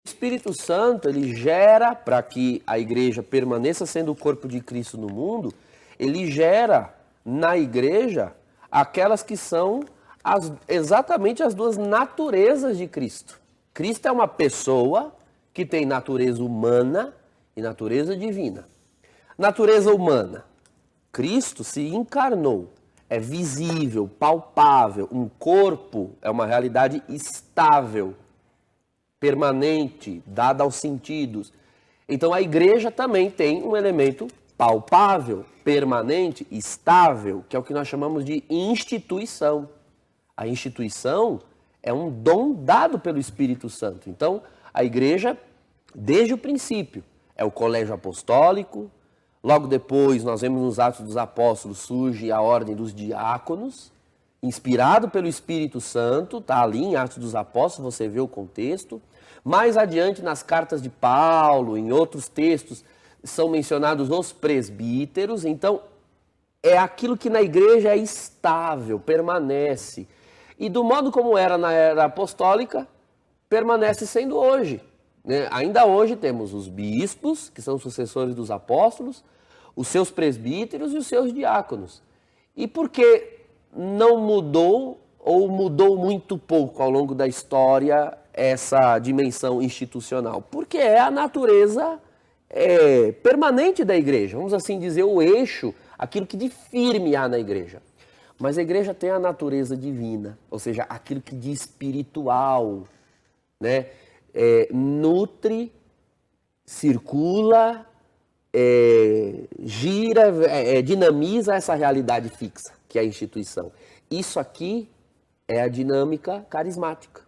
O Espírito Santo, ele gera, para que a igreja permaneça sendo o corpo de Cristo no mundo, ele gera na igreja aquelas que são exatamente as duas naturezas de Cristo. Cristo é uma pessoa que tem natureza humana e natureza divina. Natureza humana. Cristo se encarnou, é visível, palpável, um corpo é uma realidade estável, permanente, dada aos sentidos. Então a igreja também tem um elemento palpável, permanente, estável, que é o que nós chamamos de instituição. A instituição é um dom dado pelo Espírito Santo. Então a igreja, desde o princípio, é o colégio apostólico. Logo depois, nós vemos nos Atos dos Apóstolos, surge a ordem dos diáconos, inspirado pelo Espírito Santo, está ali em Atos dos Apóstolos, você vê o contexto. Mais adiante, nas cartas de Paulo, em outros textos, são mencionados os presbíteros. Então, é aquilo que na igreja é estável, permanece. E do modo como era na era apostólica, permanece sendo hoje. Ainda hoje temos os bispos, que são sucessores dos apóstolos, os seus presbíteros e os seus diáconos. E por que não mudou ou mudou muito pouco ao longo da história essa dimensão institucional? Porque é a natureza permanente da igreja, vamos assim dizer, o eixo, aquilo que de firme há na igreja. Mas a igreja tem a natureza divina, ou seja, aquilo que de espiritual, né? Nutre, circula, gira, dinamiza essa realidade fixa, que é a instituição. Isso aqui é a dinâmica carismática.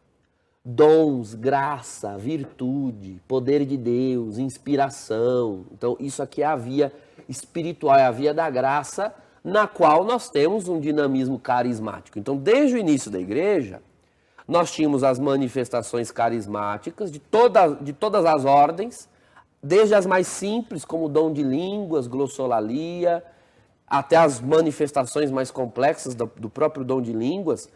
Dons, graça, virtude, poder de Deus, inspiração. Então, isso aqui é a via espiritual, é a via da graça, na qual nós temos um dinamismo carismático. Então, desde o início da igreja, nós tínhamos as manifestações carismáticas de todas as ordens, desde as mais simples, como o dom de línguas, glossolalia, até as manifestações mais complexas do próprio dom de línguas,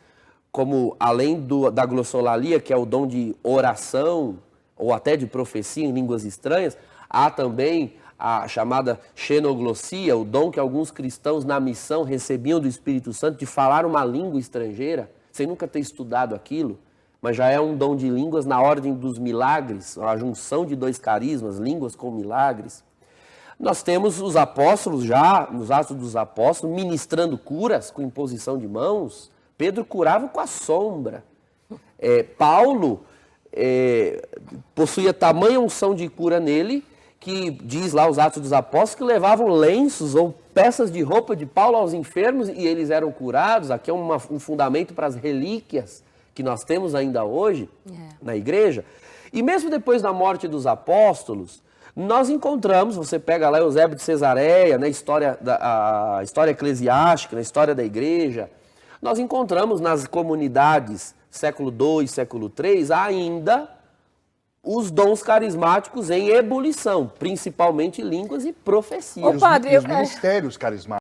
como além da glossolalia, que é o dom de oração, ou até de profecia em línguas estranhas, há também a chamada xenoglossia, o dom que alguns cristãos na missão recebiam do Espírito Santo de falar uma língua estrangeira, sem nunca ter estudado aquilo, mas já é um dom de línguas na ordem dos milagres, a junção de dois carismas, línguas com milagres. Nós temos os apóstolos já, nos Atos dos Apóstolos, ministrando curas com imposição de mãos. Pedro curava com a sombra. Paulo possuía tamanha unção de cura nele, que diz lá os Atos dos Apóstolos, que levavam lenços ou peças de roupa de Paulo aos enfermos e eles eram curados. Aqui é um fundamento para as relíquias que nós temos ainda hoje na igreja. E mesmo depois da morte dos apóstolos, nós encontramos, você pega lá Eusébio de Cesareia, na a história eclesiástica, na história da igreja, nós encontramos nas comunidades século II, século III, ainda os dons carismáticos em ebulição, principalmente línguas e profecias. Ô, padre, os ministérios carismáticos.